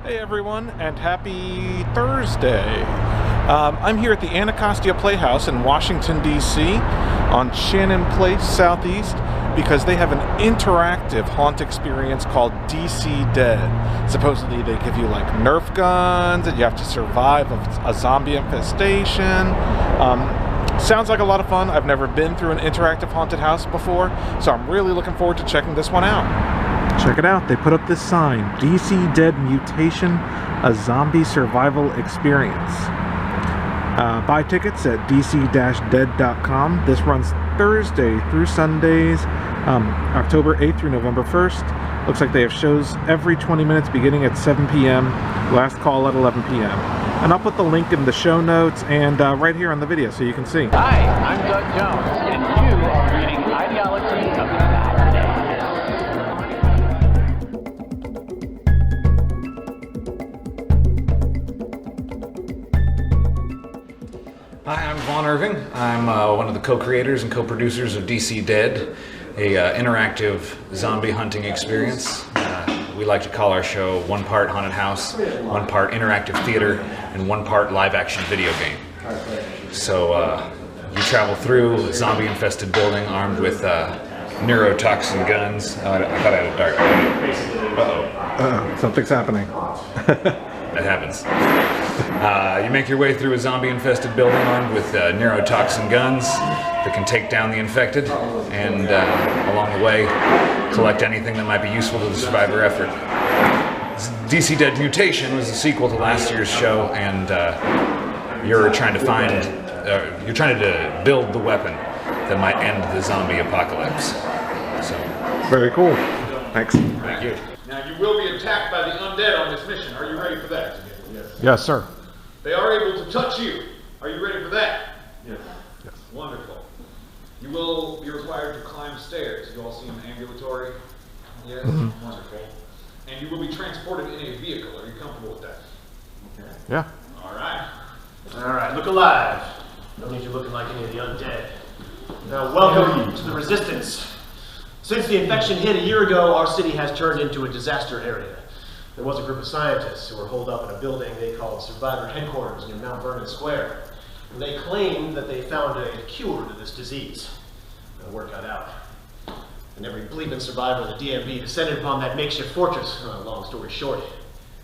Hey everyone, and happy Thursday. I'm here at the Anacostia Playhouse in Washington, D.C. on Shannon Place Southeast because they have an interactive haunt experience called DC Dead. Supposedly they give you like Nerf guns and you have to survive a zombie infestation. Sounds like a lot of fun. I've never been through an interactive haunted house before, so I'm really looking forward to checking this one out. Check it out, they put up this sign, DC Dead Mutation, a zombie survival experience. Buy tickets at dc-dead.com. This runs Thursday through Sundays, October 8th through November 1st. Looks like they have shows every 20 minutes beginning at 7 p.m., last call at 11 p.m. And I'll put the link in the show notes and right here on the video so you can see. Hi, I'm Doug Jones, and you are reading Ideology of the Bad. Hi, I'm Vaughn Irving. I'm one of the co-creators and co-producers of DC Dead, a interactive zombie hunting experience. We like to call our show one part haunted house, one part interactive theater, and one part live-action video game. So you travel through a zombie-infested building armed with neurotoxin guns. Oh, I thought I had a dart. Uh-oh, something's happening. That happens. You make your way through a zombie-infested building armed with neurotoxin guns that can take down the infected, and along the way, collect anything that might be useful to the survivor effort. DC Dead Mutation was the sequel to last year's show, and you're trying to build the weapon that might end the zombie apocalypse. So, very cool. Thanks. Thank you. Now, you will be attacked by the undead on this mission. Are you ready for that? Yes. Yes, sir. They are able to touch you. Are you ready for that? Yes. Yes. Wonderful. You will be required to climb stairs. You all seem ambulatory. Yes? Mm-hmm. Wonderful. And you will be transported in a vehicle. Are you comfortable with that? Okay. Yeah. All right. All right, look alive. Don't need you looking like any of the undead. Now, welcome to the Resistance. Since the infection hit a year ago, our city has turned into a disaster area. There was a group of scientists who were holed up in a building they called Survivor Headquarters near Mount Vernon Square. And they claimed that they found a cure to this disease. The word got out. And every bleeping survivor of the DMV descended upon that makeshift fortress. Long story short,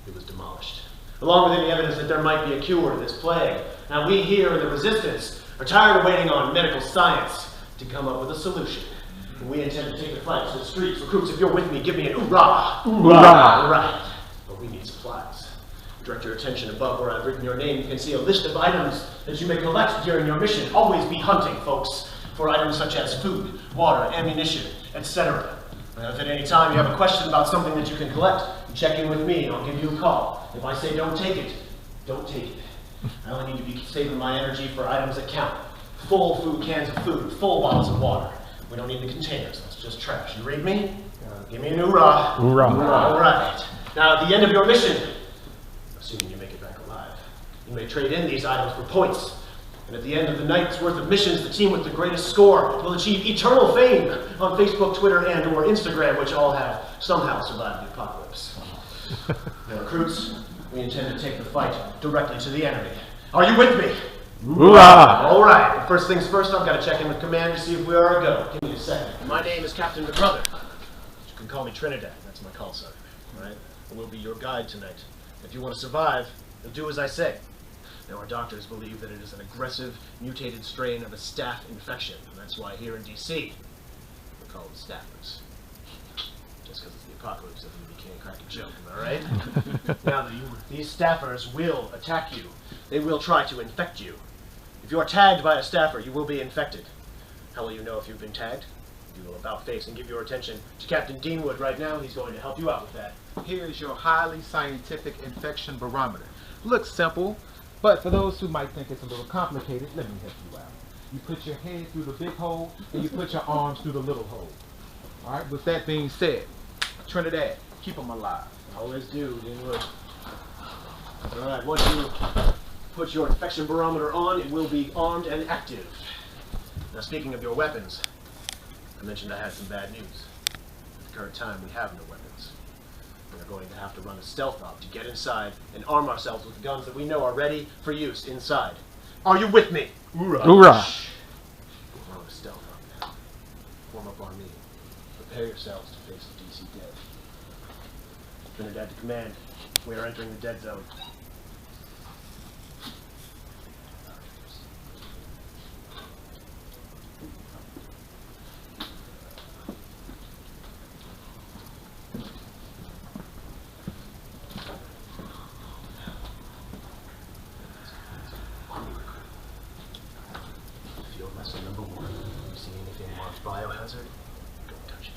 it was demolished. Along with any evidence that there might be a cure to this plague. Now we here in the Resistance are tired of waiting on medical science to come up with a solution. And we intend to take the fight to the streets. Recruits, if you're with me, give me an hoorah! Hoorah! All right. But we need supplies. Direct your attention above where I've written your name. You can see a list of items that you may collect during your mission. Always be hunting, folks, for items such as food, water, ammunition, etc. If at any time you have a question about something that you can collect, you check in with me and I'll give you a call. If I say don't take it, don't take it. I only need to be saving my energy for items that count. Full food cans of food, full bottles of water. We don't need the containers, that's just trash. You read me? Give me an hoorah. Hoorah. All right. Now at the end of your mission, assuming you make it back alive, you may trade in these items for points. And at the end of the night's worth of missions, the team with the greatest score will achieve eternal fame on Facebook, Twitter, and or Instagram, which all have somehow survived the apocalypse. Now, recruits, we intend to take the fight directly to the enemy. Are you with me? Hoorah! All right, but first things first, I've got to check in with command to see if we are a go. Give me a second. My name is Captain McBrother. You can call me Trinidad. That's my call sign. All right? I will be your guide tonight. If you want to survive, you'll do as I say. Now, our doctors believe that it is an aggressive, mutated strain of a staph infection, and that's why here in DC, we call them staffers. Just because it's the apocalypse doesn't mean you can't crack a joke, am I right? Now, these staffers will attack you. They will try to infect you. If you are tagged by a staffer, you will be infected. How will you know if you've been tagged? You will about face and give your attention to Captain Deanwood right now. He's going to help you out with that. Here's your highly scientific infection barometer. Looks simple, but for those who might think it's a little complicated, let me help you out. You put your head through the big hole, and you put your arms through the little hole. All right, with that being said, Trinidad, keep them alive. Always do, Deanwood. All right, once you put your infection barometer on, it will be armed and active. Now, speaking of your weapons, I mentioned I had some bad news. At the current time, we have no weapons. are going to have to run a stealth op to get inside and arm ourselves with guns that we know are ready for use inside. Are you with me? Hoorah! We'll run a stealth op now. Form up on me. Prepare yourselves to face the DC dead. Trinidad to command. We are entering the dead zone. Field lesson number 1. You see anything marked biohazard? Don't touch it.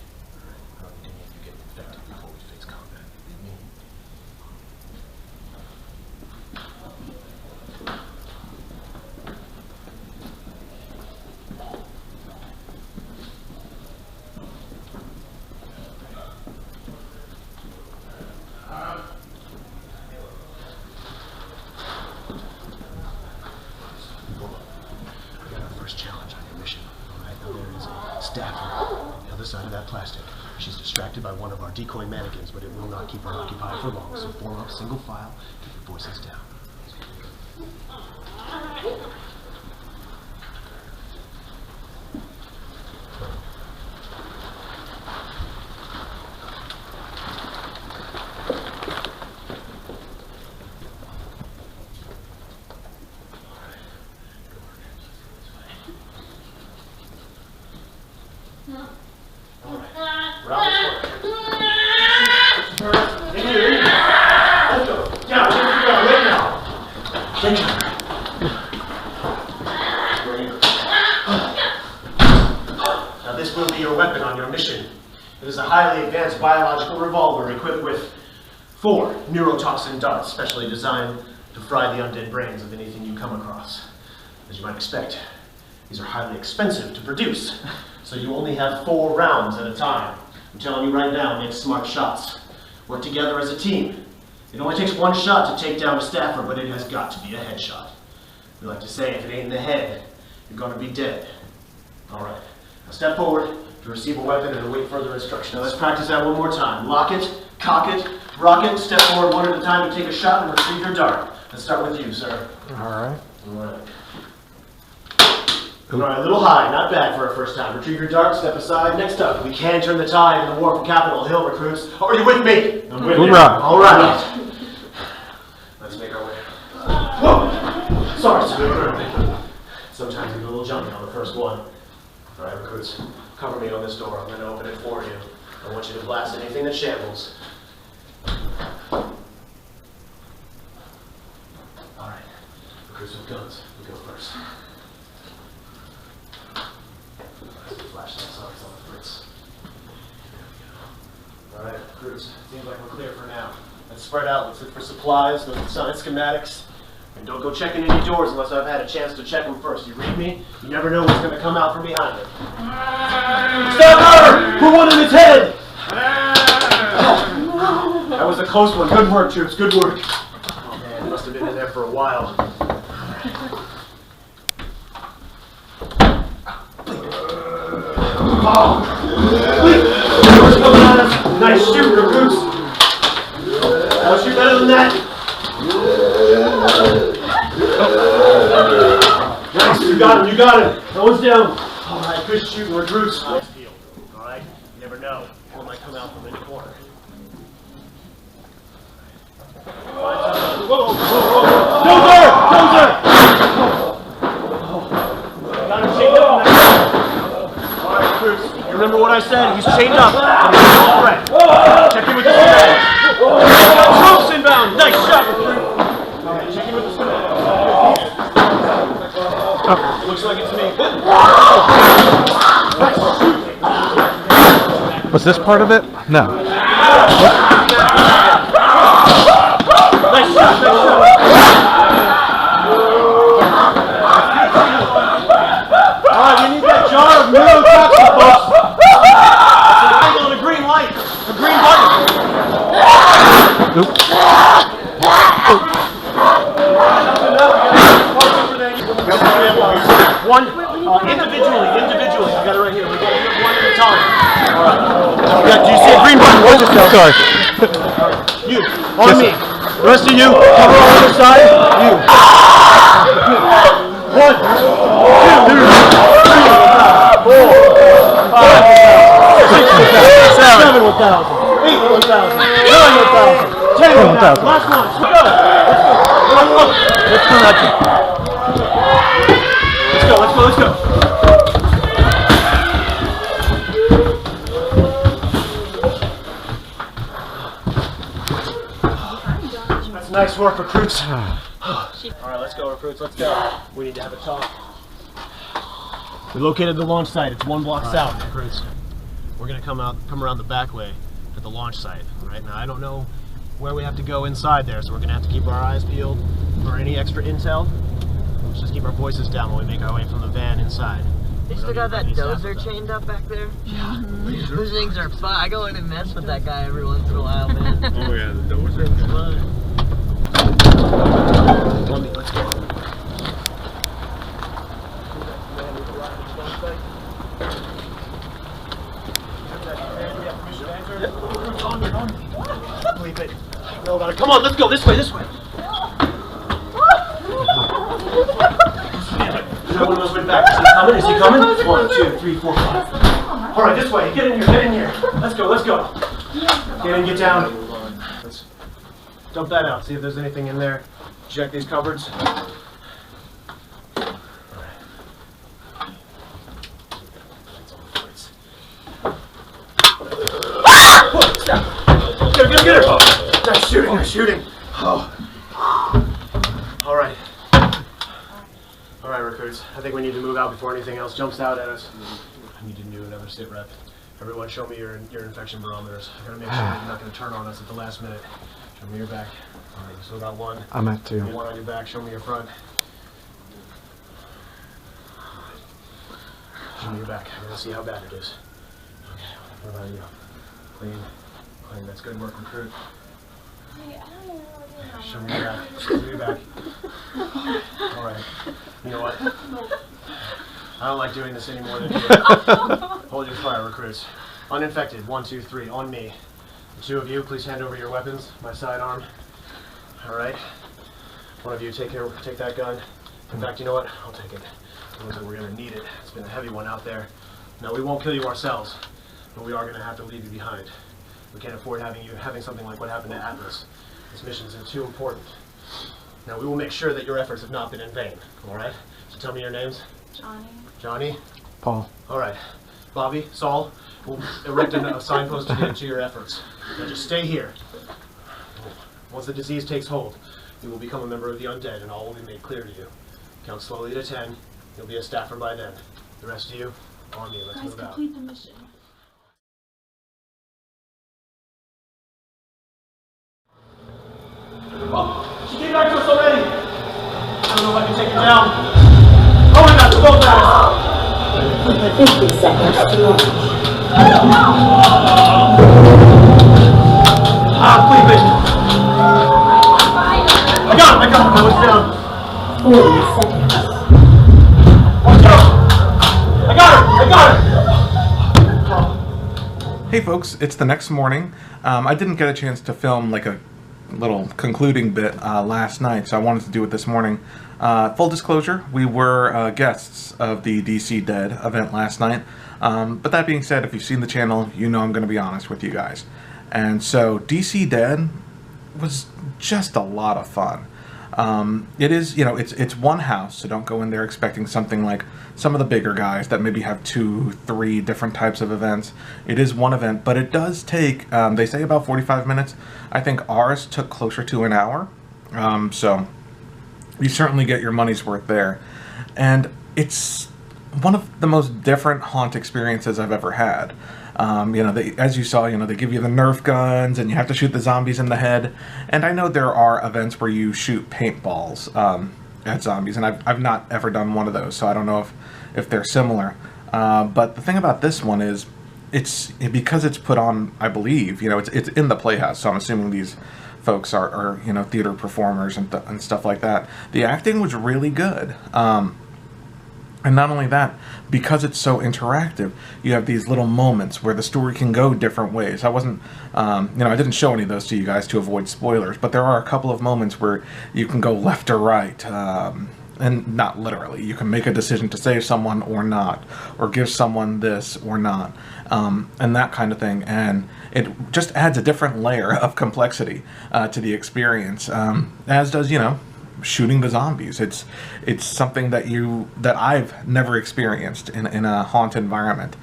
I don't need any of you getting infected before we face combat. Leave me. We got our first challenge on your mission. Alright, now there is a staffer on the other side of that plastic. She's distracted by one of our decoy mannequins, but it will not keep her occupied for long. So form up single file, keep your voices down. Now this will be your weapon on your mission. It is a highly advanced biological revolver equipped with 4 neurotoxin darts specially designed to fry the undead brains of anything you come across. As you might expect, these are highly expensive to produce, so you only have 4 rounds at a time. I'm telling you right now, make smart shots. Work together as a team. It only takes 1 shot to take down a staffer, but it has got to be a headshot. We like to say, if it ain't in the head, you're gonna be dead. Alright, now step forward to receive a weapon and await further instruction. Now let's practice that one more time. Lock it, cock it, rock it, step forward one at a time and take a shot and retrieve your dart. Let's start with you, sir. Alright. Alright. Alright, a little high, not bad for a first time. Retrieve your dart, step aside. Next up, we can turn the tide in the war for Capitol Hill, recruits. Are you with me? I'm with you. Alright. Let's make our way. Whoa! Sorry, sir. Sometimes we get a little jumpy on the first one. Alright, recruits, cover me on this door. I'm going to open it for you. I want you to blast anything that shambles. Alright, recruits with guns, we go first. Flashlights on the fritz. Alright, recruits, seems like we're clear for now. Let's spread out, let's look for supplies, look at science schematics. And don't go checking any doors unless I've had a chance to check them first. You read me? You never know what's going to come out from behind it. Stop her! Who wanted its head? That was a close one. Good work, troops. Good work. Oh man, it must have been in there for a while. Doors coming at us. Nice shoot, recruits. I'll shoot better than that. Nice, you got him, you got him. That one's down. Alright, good shooting, recruits. Alright, you never know. One might come out from any corner. Whoa! Dozer! Got him chained up in that. Alright, recruits, you remember what I said? He's chained up. And he's no threat. Check in with the schematics. Troops inbound! Nice shot, recruit! Alright, check in with the schematics. Looks like it's me. Was this part of it? No. Nice shot, nice shot. Alright, we need that jar of neurotoxin, folks. It's an angle and a green light. A green button. One, individually. I got it right here. We're going to do it one at a time. All right. Do you see a green button? Sorry. On me. The rest of you, cover on the other side. You. 1, 2, 3, 4, 5, 6, 7, 1,000. 8, 1,000. 9, 1,000. 10, 1,000. Last one. Let's go. Let's come at you. Let's go. That's nice work, recruits. Alright, let's go, recruits. Let's go. We need to have a talk. We located the launch site. It's 1 block south, recruits. We're gonna come around the back way at the launch site. Right now, I don't know where we have to go inside there, so we're gonna have to keep our eyes peeled for any extra intel. Let's just keep our voices down while we make our way from the van inside. They still got that dozer chained up back there? Yeah. Those things are fun. I go in and mess with that guy every once in a while, man. Oh yeah, the dozer. It's fun. Let's go. Believe it. No, about it. Come on, let's go this way. Is that one of those way back? Is he coming? 1, 2, 3, 4, 5. All right, this way. Get in here. Let's go. Get in, get down. Let's dump that out. See if there's anything in there. Check these cupboards. Get her! Nice shooting. Oh. All right, recruits. I think we need to move out before anything else jumps out at us. I need to do another sit rep. Everyone, show me your infection barometers. I gotta make sure you're not gonna turn on us at the last minute. Show me your back. All right, you still got 1. I'm at 2. 1 on your back. Show me your front. Show me your back. I'm gonna see how bad it is. Okay, what about you? Clean. That's good work, recruit. Show me your back. Show me your back. All right. You know what? I don't like doing this anymore than you. Hold your fire, recruits. Uninfected. 1, 2, 3. On me. The 2 of you, please hand over your weapons. My sidearm. All right. 1 of you, take that gun. In fact, you know what? I'll take it. We're gonna need it. It's been a heavy one out there. No, we won't kill you ourselves, but we are gonna have to leave you behind. We can't afford having something like what happened to Atlas. This mission is too important. Now, we will make sure that your efforts have not been in vain, all right? So tell me your names. Johnny? Paul. All right. Bobby, Saul, we'll erect a signpost to your efforts. Now just stay here. Once the disease takes hold, you will become a member of the undead, and all will be made clear to you. Count slowly to 10. You'll be a staffer by then. The rest of you, on me. Let's move out. Complete the mission. Oh, she came back to us already. I don't know if I can take her down. Oh my God, go fast. 50 seconds to launch. Please, bitch. I got him. I was down. 40 seconds. Watch out. I got her. Hey folks, it's the next morning. I didn't get a chance to film like a little concluding bit last night, so I wanted to do it this morning. Full disclosure, we were guests of the DC Dead event last night, but that being said, if you've seen the channel, you know I'm going to be honest with you guys. And so DC Dead was just a lot of fun. It is, it's one house, so don't go in there expecting something like some of the bigger guys that maybe have 2, 3 different types of events. It is one event, but it does take, they say about 45 minutes. I think ours took closer to an hour, so you certainly get your money's worth there. And it's one of the most different haunt experiences I've ever had. As you saw, they give you the Nerf guns and you have to shoot the zombies in the head. And I know there are events where you shoot paintballs at zombies, and I've not ever done one of those, so I don't know if they're similar. But the thing about this one is, because it's put on, I believe, it's in the Playhouse, so I'm assuming these folks are theater performers and stuff like that. The acting was really good. And not only that, because it's so interactive, you have these little moments where the story can go different ways. I wasn't, I didn't show any of those to you guys to avoid spoilers, but there are a couple of moments where you can go left or right, and not literally. You can make a decision to save someone or not, or give someone this or not, and that kind of thing. And it just adds a different layer of complexity to the experience, as does, shooting the zombies. It's something that I've never experienced in a haunt environment.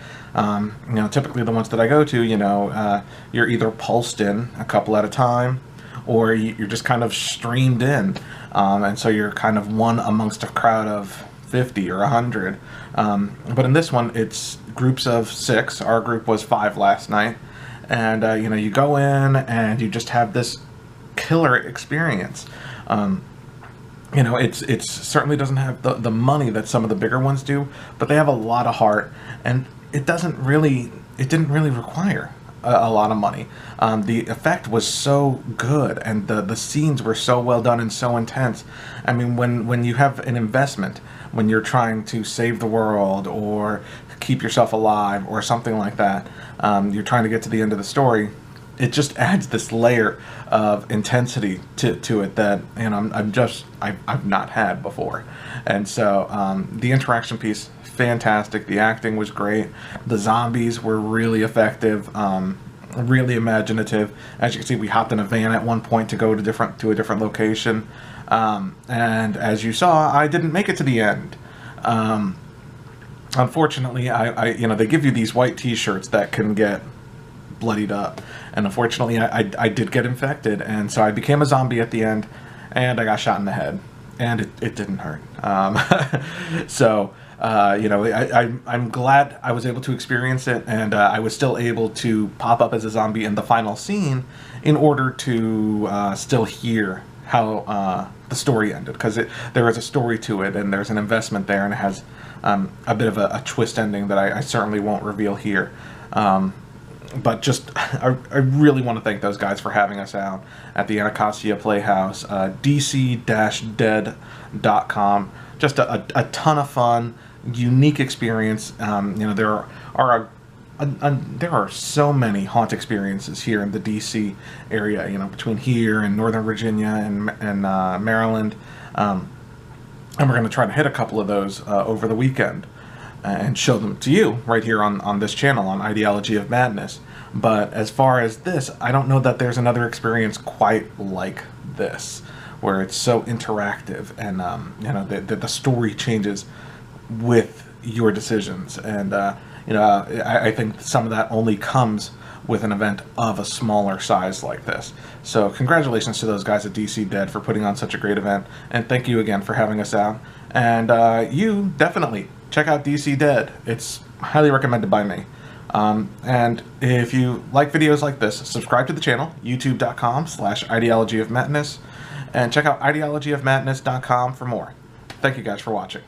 Typically the ones that I go to, you're either pulsed in a couple at a time, or you're just kind of streamed in, and so you're kind of one amongst a crowd of 50 or 100. But in this one, it's groups of 6. Our group was 5 last night, and you go in and you just have this killer experience. It's certainly doesn't have the money that some of the bigger ones do, but they have a lot of heart, and it didn't really require a lot of money. The effect was so good, and the scenes were so well done and so intense. I mean, when you have an investment, when you're trying to save the world or keep yourself alive or something like that, you're trying to get to the end of the story, it just adds this layer of intensity to it that I've not had before. And so the interaction piece, fantastic. The acting was great. The zombies were really effective, really imaginative. As you can see, we hopped in a van at one point to go to a different location, and as you saw, I didn't make it to the end. Unfortunately, they give you these white T-shirts that can get bloodied up, and unfortunately I did get infected, and so I became a zombie at the end, and I got shot in the head, and it didn't hurt. So I'm glad I was able to experience it, and I was still able to pop up as a zombie in the final scene in order to still hear how the story ended, because there is a story to it, and there's an investment there, and it has a bit of a twist ending that I certainly won't reveal here. But I really want to thank those guys for having us out at the Anacostia Playhouse, dc-dead.com. Just a ton of fun, unique experience. There are so many haunt experiences here in the DC area. Between here and Northern Virginia and Maryland, and we're going to try to hit a couple of those over the weekend and show them to you right here on this channel on Ideology of Madness. But as far as this, I don't know that there's another experience quite like this, where it's so interactive, and the story changes with your decisions, and I think some of that only comes with an event of a smaller size like this. So congratulations to those guys at DC Dead for putting on such a great event, and thank you again for having us out. And you definitely check out DC Dead. It's highly recommended by me. And if you like videos like this, subscribe to the channel, youtube.com/ideologyofmadness, and check out ideologyofmadness.com for more. Thank you guys for watching.